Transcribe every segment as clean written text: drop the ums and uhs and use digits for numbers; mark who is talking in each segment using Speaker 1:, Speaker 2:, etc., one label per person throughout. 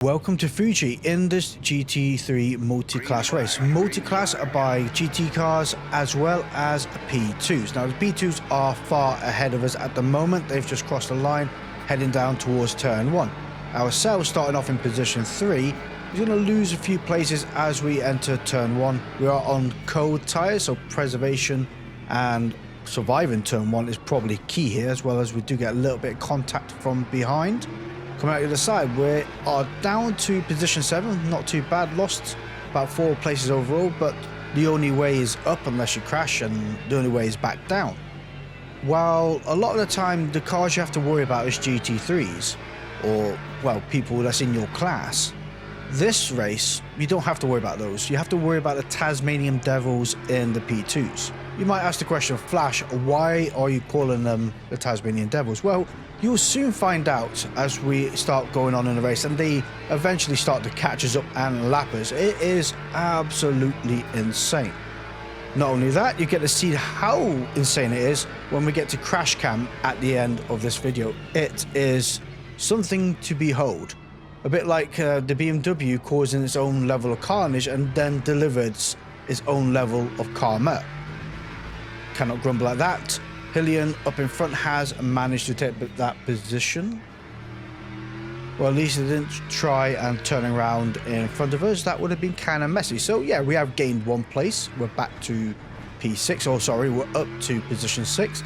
Speaker 1: Welcome to Fuji in this GT3 multi-class race. Multi-class by GT cars as well as P2s. Now the P2s are far ahead of us at the moment. They've just crossed the line heading down towards turn 1. Ourselves starting off in position 3. We're going to lose a few places as we enter turn 1. We are on cold tyres, so preservation and surviving turn 1 is probably key here, as well as we do get a little bit of contact from behind. Coming out the other side, we are down to position 7, not too bad, lost about 4 places overall, but the only way is up unless you crash, and the only way is back down. While a lot of the time the cars you have to worry about is GT3s, or, well, people that's in your class, this race, you don't have to worry about those. You have to worry about the Tasmanian Devils in the P2s. You might ask the question, Flash, why are you calling them the Tasmanian Devils? Well, you'll soon find out as we start going on in the race, and they eventually start to catch us up and lap us. It is absolutely insane. Not only that, you get to see how insane it is when we get to crash cam at the end of this video. It is something to behold. A bit like the BMW causing its own level of carnage and then delivered its own level of karma. Cannot grumble at that. Hillian up in front has managed to take that position. Well, at least they didn't try and turn around in front of us. That would have been kind of messy. So yeah, we have gained 1 place. We're back to P6. Oh, sorry, we're up to position 6.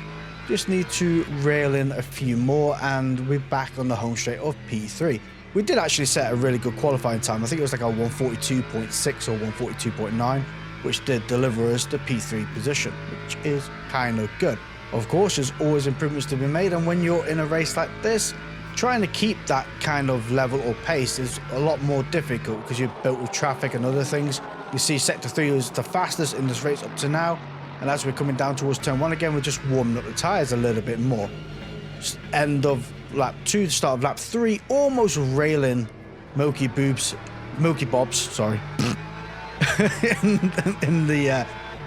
Speaker 1: Just need to rail in a few more and we're back on the home straight of P3. We did actually set a really good qualifying time. I think it was like a 142.6 or 142.9, which did deliver us the P3 position, which is kind of good. Of course, there's always improvements to be made, and when you're in a race like this, trying to keep that kind of level or pace is a lot more difficult because you're built with traffic and other things. You see Sector 3 was the fastest in this race up to now, and as we're coming down towards turn 1 again, we're just warming up the tyres a little bit more. End of lap 2, start of lap 3, almost railing Milky Bobs, sorry, in the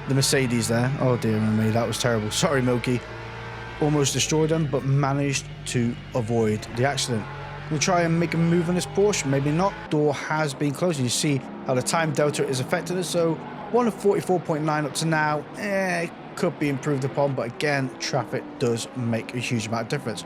Speaker 1: Mercedes there. Oh dear me, that was terrible. Sorry, Milky. Almost destroyed them, but managed to avoid the accident. We'll try and make a move on this Porsche, maybe not. Door has been closed. You see how the time delta is affecting us. So 1:44.9 up to now. It could be improved upon, but again, traffic does make a huge amount of difference.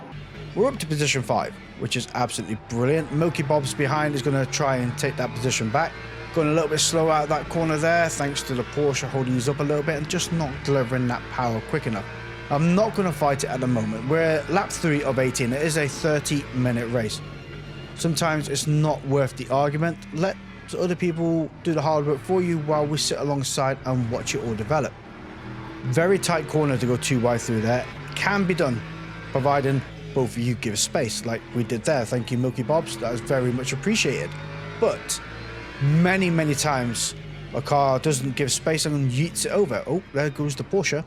Speaker 1: We're up to position 5, which is absolutely brilliant. Milky Bob's behind is going to try and take that position back. Going a little bit slow out of that corner there, thanks to the Porsche holding us up a little bit and just not delivering that power quick enough. I'm not going to fight it at the moment. We're at lap 3 of 18. It is a 30-minute race. Sometimes it's not worth the argument. Let other people do the hard work for you while we sit alongside and watch it all develop. Very tight corner to go too wide through there. Can be done, providing both of you give space like we did there. Thank you, Milky Bobs. That is very much appreciated. But many times a car doesn't give space and yeets it over. Oh, there goes the Porsche.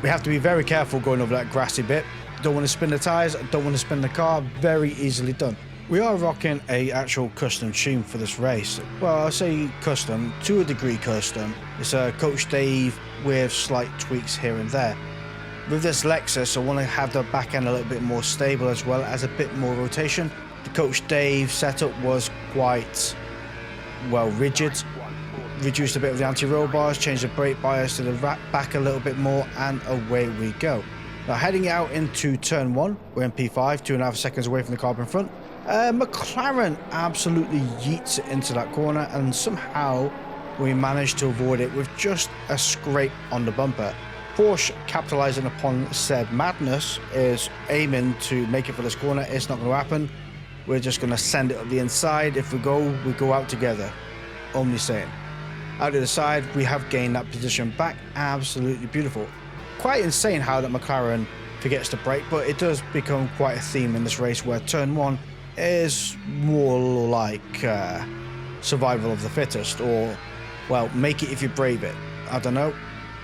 Speaker 1: We have to be very careful going over that grassy bit. Don't want to spin the tyres, don't want to spin the car. Very easily done. We are rocking a actual custom tune for this race. Well, I say custom, to a degree custom. It's a Coach Dave with slight tweaks here and there. With this Lexus, I want to have the back end a little bit more stable as well as a bit more rotation. The Coach Dave setup was quite, well, rigid. Reduced a bit of the anti-roll bars, changed the brake bias to the back a little bit more, and away we go. Now heading out into turn 1, we're in P5, 2.5 seconds away from the car in front. McLaren absolutely yeets it into that corner, and somehow we managed to avoid it with just a scrape on the bumper. Porsche, capitalizing upon said madness, is aiming to make it for this corner. It's not going to happen. We're just going to send it up the inside. If we go out together. Only saying. Out to the side, we have gained that position back. Absolutely beautiful. Quite insane how that McLaren forgets to brake, but it does become quite a theme in this race where turn 1 is more like survival of the fittest, or, well, make it if you brave it. I don't know.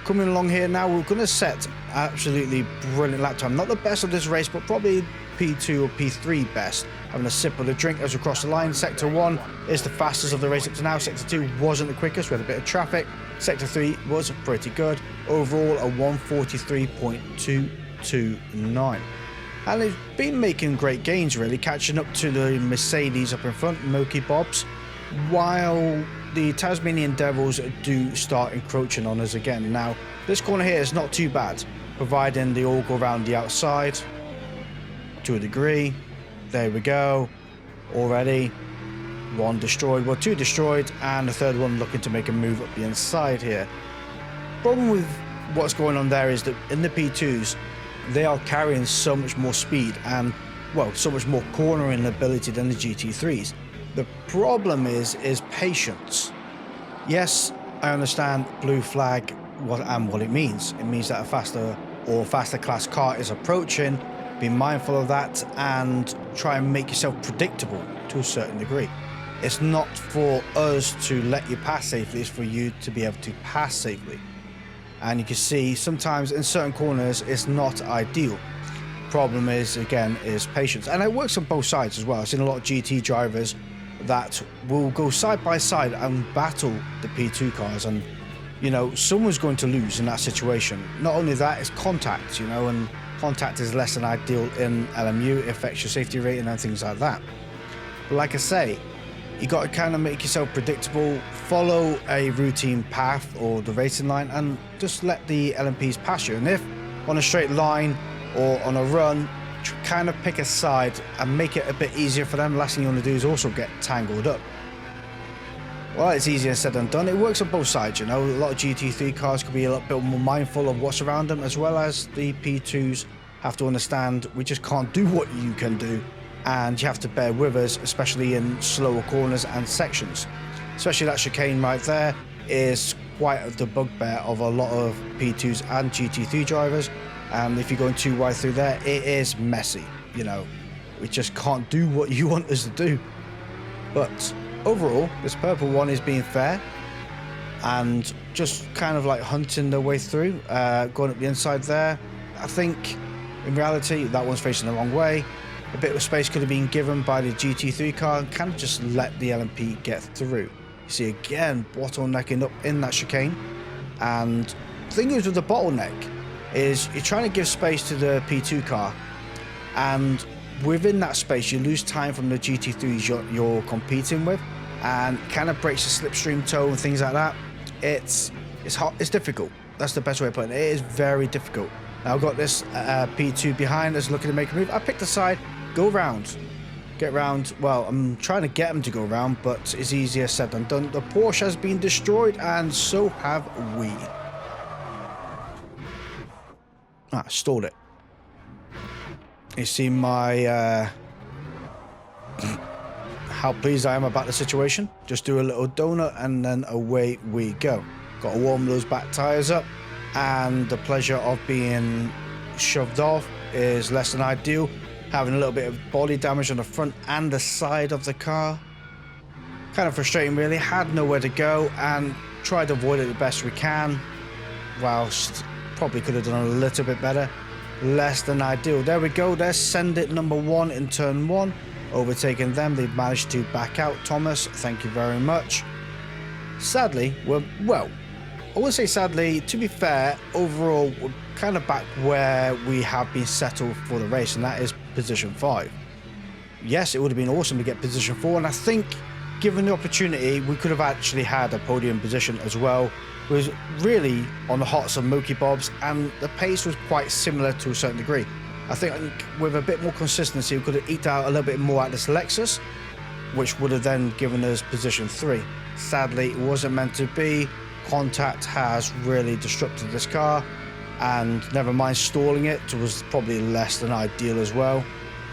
Speaker 1: Coming along here now, we're going to set absolutely brilliant lap time. Not the best of this race, but probably P2 or P3 best. Having a sip of the drink as we cross the line. Sector 1 is the fastest of the race up to now. Sector 2 wasn't the quickest. We had a bit of traffic. Sector 3 was pretty good. Overall, a 143.229. and they've been making great gains, really, catching up to the Mercedes up in front, Milky Bobs, while the Tasmanian Devils do start encroaching on us again. Now, this corner here is not too bad, providing they all go around the outside to a degree. There we go. Already one destroyed, well, two destroyed, and the third one looking to make a move up the inside here. Problem with what's going on there is that in the P2s, they are carrying so much more speed and, well, so much more cornering ability than the GT3s. The problem is patience. Yes, I understand blue flag what it means. It means that a faster class car is approaching. Be mindful of that and try and make yourself predictable to a certain degree. It's not for us to let you pass safely, it's for you to be able to pass safely. And you can see sometimes in certain corners it's not ideal. Problem is, again, is patience. And it works on both sides as well. I've seen a lot of GT drivers that will go side by side and battle the P2 cars, and you know, someone's going to lose in that situation. Not only that, it's contact, you know, and contact is less than ideal in LMU. It affects your safety rating and things like that. But like I say, you got to kind of make yourself predictable, follow a routine path or the racing line, and just let the LMPs pass you. And if on a straight line or on a run, kind of pick a side and make it a bit easier for them. Last thing you want to do is also get tangled up. Well, it's easier said than done. It works on both sides, you know. A lot of GT3 cars could be a little bit more mindful of what's around them, as well as the P2s have to understand we just can't do what you can do, and you have to bear with us, especially in slower corners and sections. Especially that chicane right there is quite the bugbear of a lot of P2s and GT3 drivers, and if you're going too wide through there, it is messy, you know. We just can't do what you want us to do. But overall, this purple one is being fair and just kind of like hunting their way through, going up the inside there. I think in reality that one's facing the wrong way. A bit of space could have been given by the GT3 car and kind of just let the LMP get through. You see again bottlenecking up in that chicane, and the thing is with the bottleneck is you're trying to give space to the P2 car, and within that space you lose time from the GT3s you're competing with, and kind of breaks the slipstream toe and things like that. It's hard, it's difficult. That's the best way of putting it. It is very difficult. Now I've got this P2 behind us looking to make a move. I picked the side, go round, get round. Well, I'm trying to get him to go round, but it's easier said than done. The Porsche has been destroyed, and so have we. Stalled it. You see my how pleased I am about the situation. Just do a little donut and then away we go. Got to warm those back tires up, and the pleasure of being shoved off is less than ideal. Having a little bit of body damage on the front and the side of the car. Kind of frustrating really. Had nowhere to go and tried to avoid it the best we can, whilst probably could have done a little bit better. Less than ideal. There we go. There's Send It number 1 in turn 1. Overtaking them. They've managed to back out. Thomas, thank you very much. Sadly, well, I would say sadly, to be fair, overall, we're kind of back where we have been settled for the race, and that is position 5. Yes, it would have been awesome to get position 4, and I think given the opportunity, we could have actually had a podium position as well. It was really on the hots of Milky Bobs, and the pace was quite similar to a certain degree. I think with a bit more consistency, we could have eked out a little bit more at this Lexus, which would have then given us position 3. Sadly, it wasn't meant to be. Contact has really disrupted this car, and never mind stalling it was probably less than ideal as well.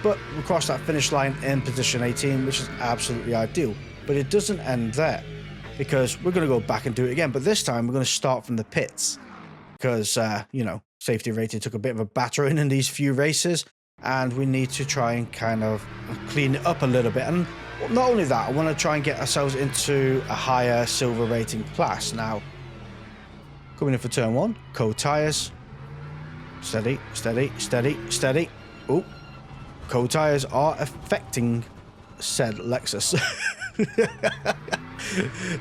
Speaker 1: But we crossed that finish line in position 18, which is absolutely ideal. But it doesn't end there, because we're going to go back and do it again. But this time we're going to start from the pits, because you know, safety rating took a bit of a battering in these few races, and we need to try and kind of clean it up a little bit. And not only that, I want to try and get ourselves into a higher silver rating class. Now, coming in for turn 1, cold tires. Steady, steady, steady, steady. Oh, cold tires are affecting said Lexus.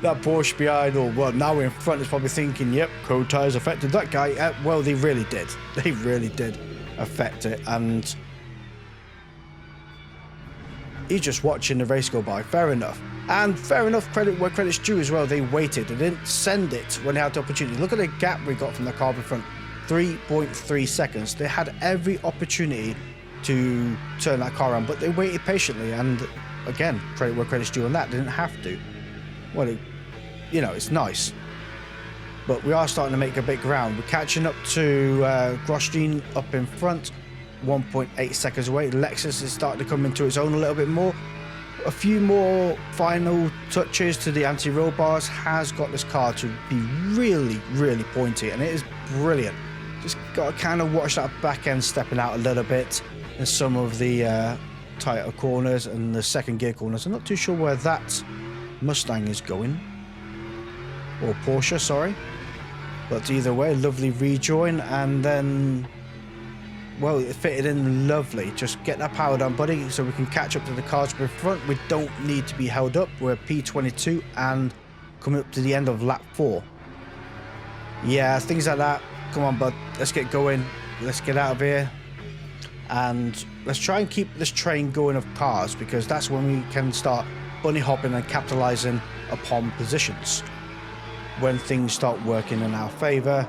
Speaker 1: That Porsche behind, or well, now in front, is probably thinking, yep, cold tires affected that guy. Well, they really did. They really did affect it. And he's just watching the race go by. Fair enough. And fair enough, credit where credit's due as well. They waited. They didn't send it when they had the opportunity. Look at the gap we got from the car in front. 3.3 seconds. They had every opportunity to turn that car around, but they waited patiently. And again, credit where credit's due on that. They didn't have to. Well, you know, it's nice. But we are starting to make a bit ground. We're catching up to Grosjean up in front. 1.8 seconds away. Lexus is starting to come into its own a little bit more. A few more final touches to the anti-roll bars has got this car to be really, really pointy, and it is brilliant. Just got to kind of watch that back end stepping out a little bit in some of the tighter corners and the second gear corners. I'm not too sure where that Mustang is going, or Porsche, sorry. But either way, lovely rejoin, and then, well, it fitted in lovely. Just get that power down, buddy, so we can catch up to the cars in front. We don't need to be held up. We're P22 and coming up to the end of lap 4. Yeah, things like that. Come on, bud. Let's get going. Let's get out of here. And let's try and keep this train going of cars, because that's when we can start bunny hopping and capitalizing upon positions when things start working in our favor.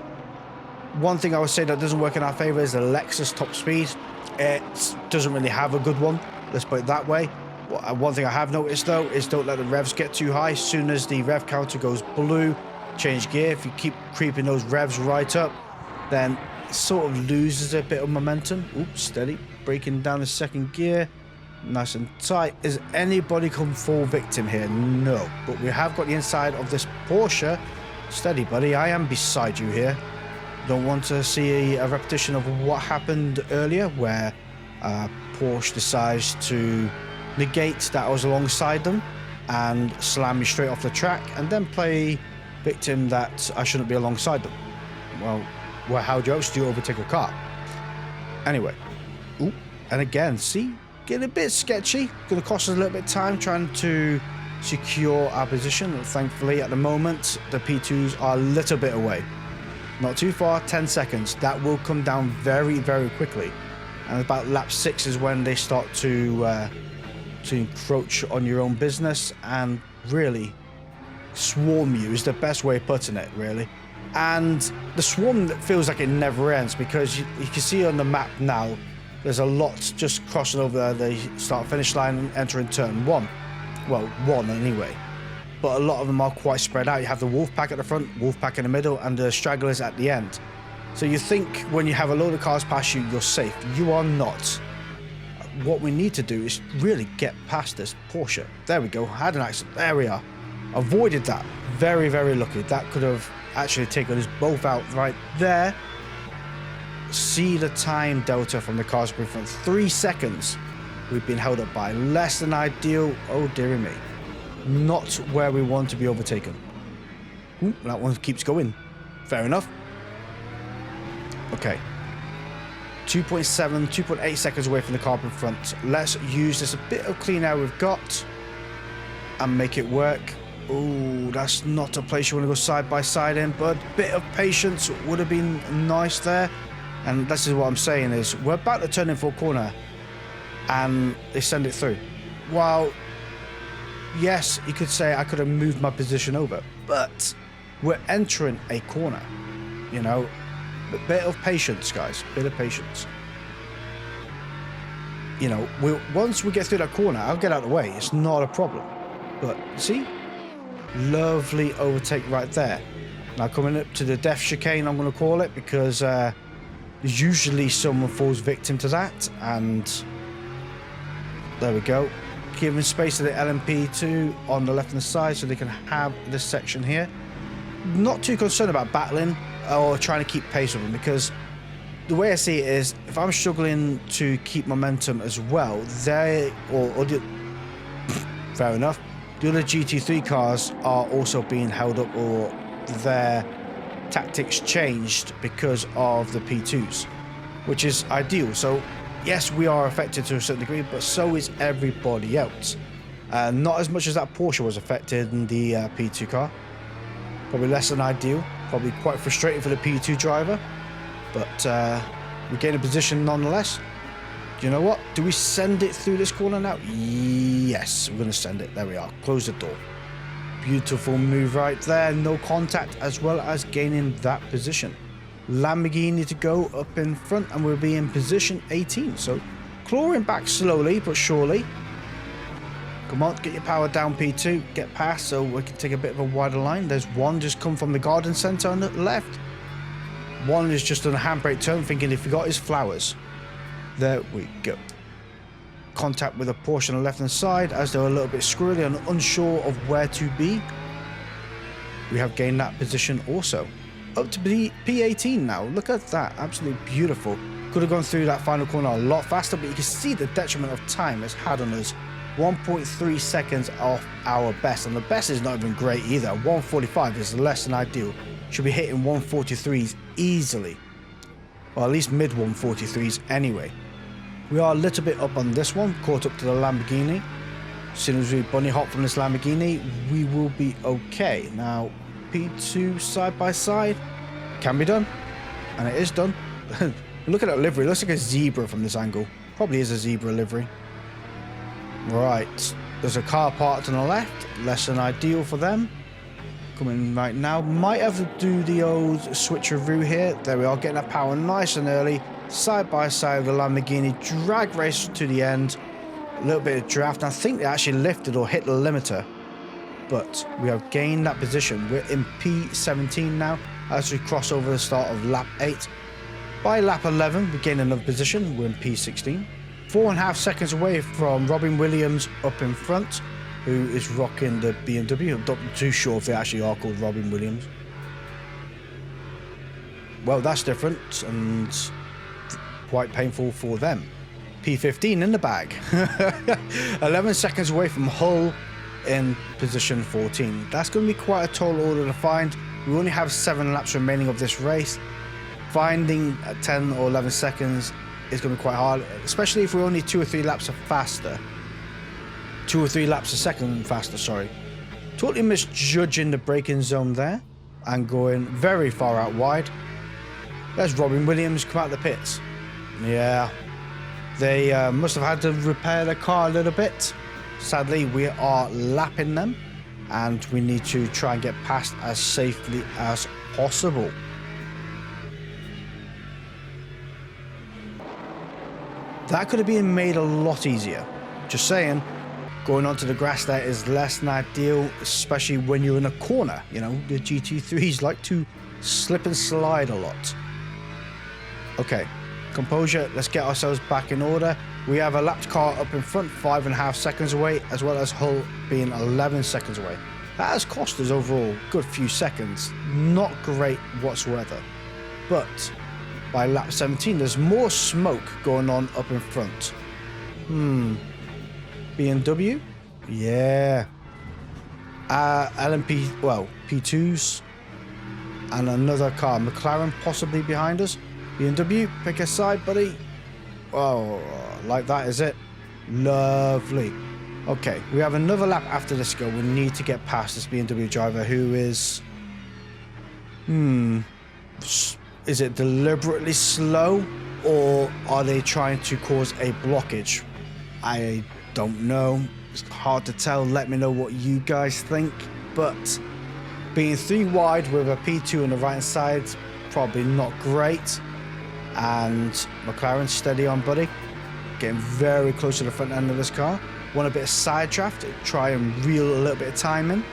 Speaker 1: One thing I would say that doesn't work in our favor is the Lexus top speed. It doesn't really have a good one, let's put it that way. One thing I have noticed though is don't let the revs get too high. As soon as the rev counter goes blue, change gear. If you keep creeping those revs right up, then it sort of loses a bit of momentum. Oops, steady. Breaking down the second gear. Nice and tight. Is anybody come full victim here? No. But we have got the inside of this Porsche. Steady, buddy. I am beside you here. Don't want to see a repetition of what happened earlier, where Porsche decides to negate that I was alongside them and slam me straight off the track, and then play victim that I shouldn't be alongside them. Well, how else do you overtake a car? Anyway, ooh, and again, see, getting a bit sketchy. Going to cost us a little bit of time trying to secure our position. Thankfully, at the moment, the P2s are a little bit away. Not too far, 10 seconds. That will come down very, very quickly. And about lap 6 is when they start to encroach on your own business and really swarm you, is the best way of putting it, really. And the swarm that feels like it never ends, because you can see on the map now, there's a lot just crossing over there. They start finish line and entering turn 1. Well, 1 anyway. But a lot of them are quite spread out. You have the wolf pack at the front, wolf pack in the middle, and the stragglers at the end. So you think when you have a load of cars past you, you're safe. You are not. What we need to do is really get past this Porsche. There we go. Had an accident. There we are. Avoided that. Very, very lucky. That could have actually taken us both out right there. See the time delta from the cars in front. 3 seconds. We've been held up by. Less than ideal. Oh, dearie me. Not where we want to be overtaken. Ooh, that one keeps going. Fair enough. Okay. 2.7, 2.8 seconds away from the car in front. Let's use this a bit of clean air we've got and make it work. Oh, that's not a place you want to go side by side in, but a bit of patience would have been nice there. And this is what I'm saying is we're about to turn in for a corner and they send it through. While yes, you could say I could have moved my position over, but we're entering a corner, you know. A bit of patience, guys. Bit of patience. You know, once we get through that corner, I'll get out of the way. It's not a problem. But see, lovely overtake right there. Now coming up to the death chicane, I'm going to call it, because usually someone falls victim to that. And there we go. Giving space to the LMP2 on the left hand side so they can have this section here. Not too concerned about battling or trying to keep pace with them, because the way I see it is, if I'm struggling to keep momentum as well, fair enough, the other GT3 cars are also being held up, or their tactics changed because of the P2s, which is ideal. So yes, we are affected to a certain degree, but so is everybody else. Not as much as that Porsche was affected in the P2 car. Probably less than ideal. Probably quite frustrating for the P2 driver. But we gain a position nonetheless. you know what? Do we send it through this corner now? Yes, we're going to send it. There we are. Close the door. Beautiful move right there. No contact, as well as gaining that position. Lamborghini to go up in front, and we'll be in position 18. So clawing back slowly but surely. Come on, get your power down, P2. Get past so we can take a bit of a wider line. There's one just come from the garden centre on the left. One is just on a handbrake turn, thinking he forgot his flowers. There we go. Contact with a Porsche on the left hand side as they're a little bit squirrely and unsure of where to be. We have gained that position also. Up to P18 now. Look at that. Absolutely beautiful. Could have gone through that final corner a lot faster, but you can see the detriment of time it's had on us. 1.3 seconds off our best, and the best is not even great either. 145 is less than ideal. Should be hitting 143s easily, or at least mid 143s anyway. We are a little bit up on this one, caught up to the Lamborghini. As soon as we bunny hop from this Lamborghini, we will be okay. Now P2 side by side can be done, and it is done. Look at that livery, it looks like a zebra from this angle. Probably is a zebra livery. Right, there's a car parked on the left, less than ideal for them. Coming right now, might have to do the old switcheroo here. There we are, getting that power nice and early, side by side with the Lamborghini, drag race to the end. A little bit of draft, I think they actually lifted or hit the limiter, but we have gained that position. We're in P17 now as we cross over the start of lap 8. By lap 11, we gain another position. We're in P16. 4.5 seconds away from Robin Williams up in front, who is rocking the BMW. I'm not too sure if they actually are called Robin Williams. Well, that's different and quite painful for them. P15 in the bag. 11 seconds away from Hull in position 14. That's going to be quite a tall order to find. We only have 7 laps remaining of this race. Finding 10 or 11 seconds is going to be quite hard, especially if we're only 2 or 3 laps faster. 2 or 3 laps a second faster, sorry. Totally misjudging the braking zone there and going very far out wide. There's Robin Williams come out the pits. Yeah, they must have had to repair their car a little bit. Sadly, we are lapping them and we need to try and get past as safely as possible. That could have been made a lot easier. Just saying, going onto the grass there is less than ideal, especially when you're in a corner. You know, the GT3s like to slip and slide a lot. Okay, composure, let's get ourselves back in order. We have a lapped car up in front, 5.5 seconds away, as well as Hull being 11 seconds away. That has cost us overall a good few seconds. Not great whatsoever. But by lap 17, there's more smoke going on up in front. BMW? Yeah. LMP, well, P2s. And another car. McLaren possibly behind us. BMW, pick a side, buddy. Oh, like that, is it? Lovely. Okay, we have another lap after this go. We need to get past this BMW driver who is... Is it deliberately slow, or are they trying to cause a blockage? I don't know. It's hard to tell. Let me know what you guys think. But being 3 wide with a P2 on the right hand side, probably not great. And McLaren, steady on, buddy. Getting very close to the front end of this car. Want a bit of side draft to try and reel a little bit of time in.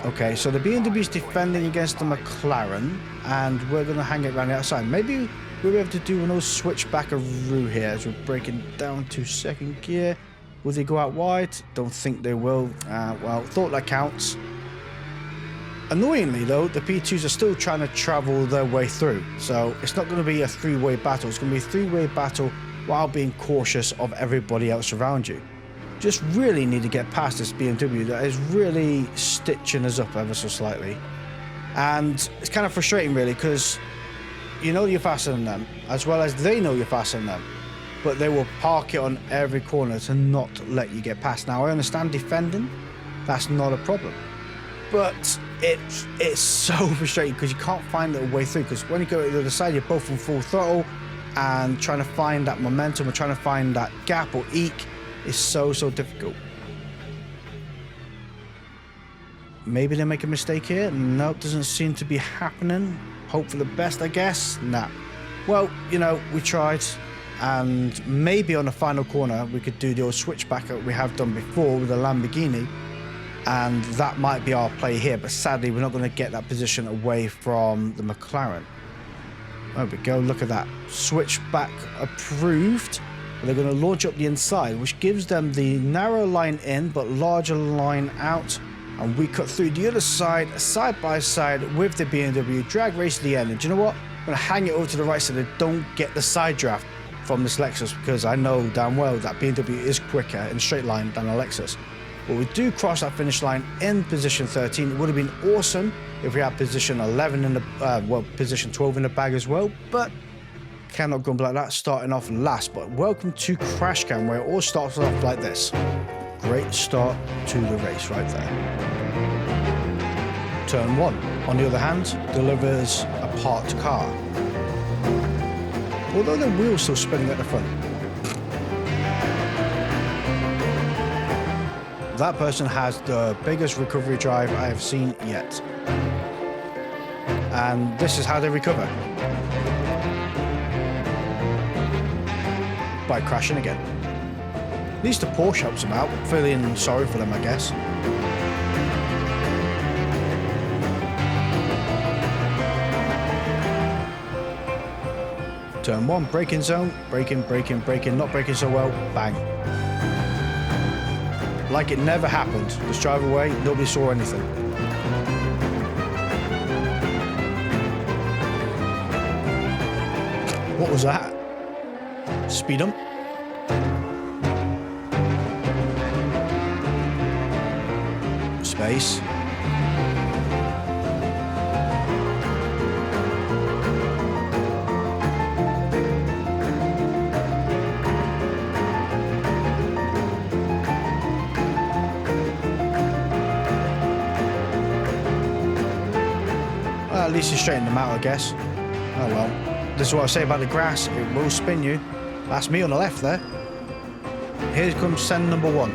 Speaker 1: Okay, so the BMW's defending against the McLaren, and we're going to hang it around the outside. Maybe we'll be able to do an old switch-backaroo here as we're breaking down to second gear. Will they go out wide? Don't think they will. Well, thought that counts. Annoyingly, though, the P2s are still trying to travel their way through. So it's not going to be a 3-way battle. It's going to be a 3-way battle while being cautious of everybody else around you. Just really need to get past this BMW that is really stitching us up ever so slightly. And it's kind of frustrating, really, because you know you're faster than them, as well as they know you're faster than them. But they will park it on every corner to not let you get past. Now, I understand defending. That's not a problem. But it's so frustrating because you can't find a way through. Because when you go to the other side, you're both on full throttle. and trying to find that momentum or trying to find that gap or eke is so difficult. Maybe they make a mistake here. No, doesn't seem to be happening. Hope for the best, I guess. Nah. Well, you know, we tried, and maybe on the final corner we could do the old switchback that we have done before with the Lamborghini, and that might be our play here, but sadly we're not going to get that position away from the McLaren. There we go, look at that. Switchback approved. They're going to launch up the inside, which gives them the narrow line in but larger line out, and we cut through the other side, side by side with the BMW, drag race to the end. And do you know what? I'm going to hang it over to the right so they don't get the side draft from this Lexus, because I know damn well that BMW is quicker in a straight line than a Lexus. But we do cross that finish line in position 13. It would have been awesome if we had position 11 in the, position 12 in the bag as well, but cannot go like that, starting off last. But welcome to Crash Cam, where it all starts off like this. Great start to the race right there. Turn 1, on the other hand, delivers a parked car. Although the wheel's still spinning at the front. That person has the biggest recovery drive I have seen yet. And this is how they recover. By crashing again. At least the Porsche helps them out, feeling sorry for them, I guess. Turn 1, braking zone, braking, not braking so well, bang. Like it never happened. Just drive away, nobody saw anything. What was that? Speed up. Space. Well, at least you straightened them out, I guess. Oh well. This is what I say about the grass. It will spin you. That's me on the left there. Here comes send number 1.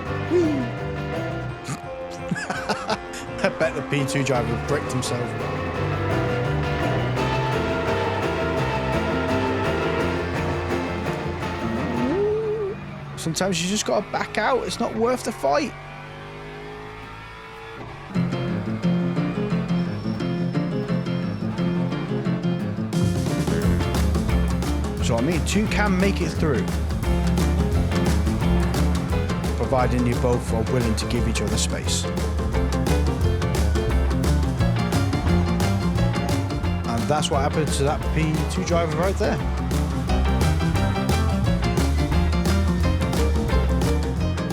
Speaker 1: I bet the P2 driver bricked himself. Sometimes you just gotta back out. It's not worth the fight. So I mean, 2 can make it through, providing you both are willing to give each other space. And that's what happened to that P2 driver right there.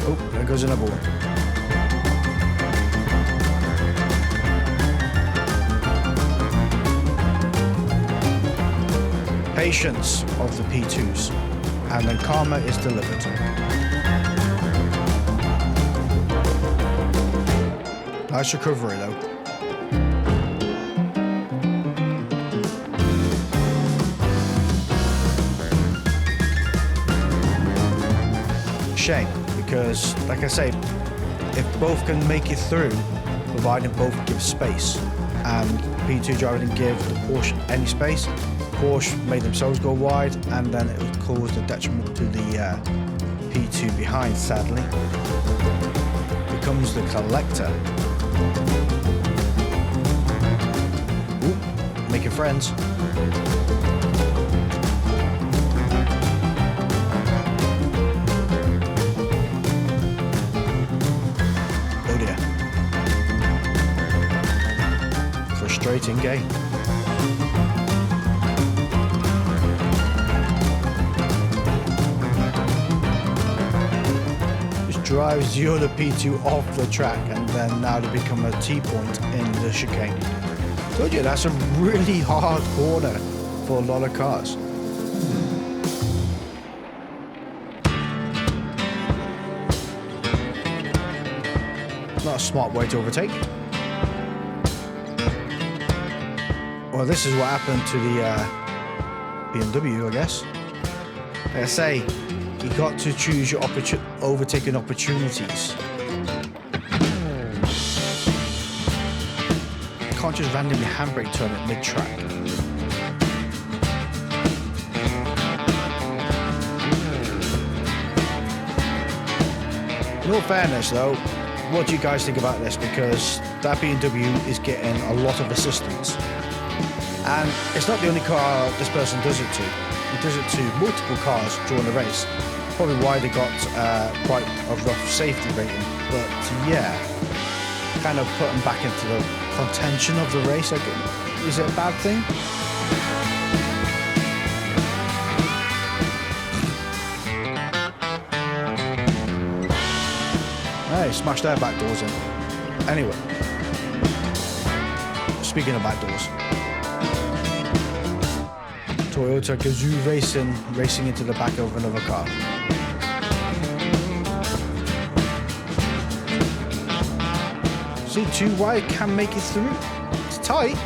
Speaker 1: Oh, there goes another one. Patience of the P2s, and then karma is delivered. Nice recovery though. Shame, because like I say, if both can make it through, providing both give space, and P2 driver didn't give the Porsche any space, Porsche made themselves go wide, and then it would cause the detriment to the P2 behind, sadly. Becomes the collector. Ooh, making friends. Oh dear. Frustrating game. Drives the other P2 off the track, and then now to become a T-point in the chicane. Told you, that's a really hard corner for a lot of cars. Not a smart way to overtake. Well, this is what happened to the BMW, I guess. Like I say, you got to choose your overtaking opportunities. You can't just randomly handbrake turn at mid-track. In all fairness though, what do you guys think about this? Because that BMW is getting a lot of assistance. And it's not the only car this person does it to. He does it to multiple cars during the race. Probably why they got quite a rough safety rating. But yeah, kind of put them back into the contention of the race. Is it a bad thing? Hey, smashed their back doors in. Anyway, speaking of back doors, Toyota Gazoo racing into the back of another car. See, 2 wide can make it through. It's tight.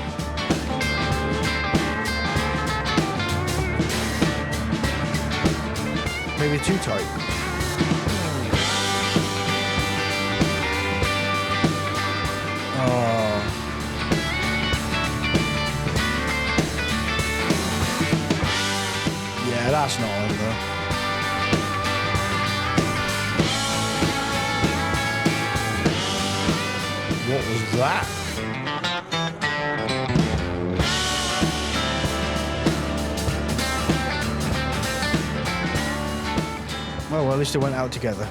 Speaker 1: Maybe too tight. Yeah, that's not on though. What was that? Oh, well, at least they went out together.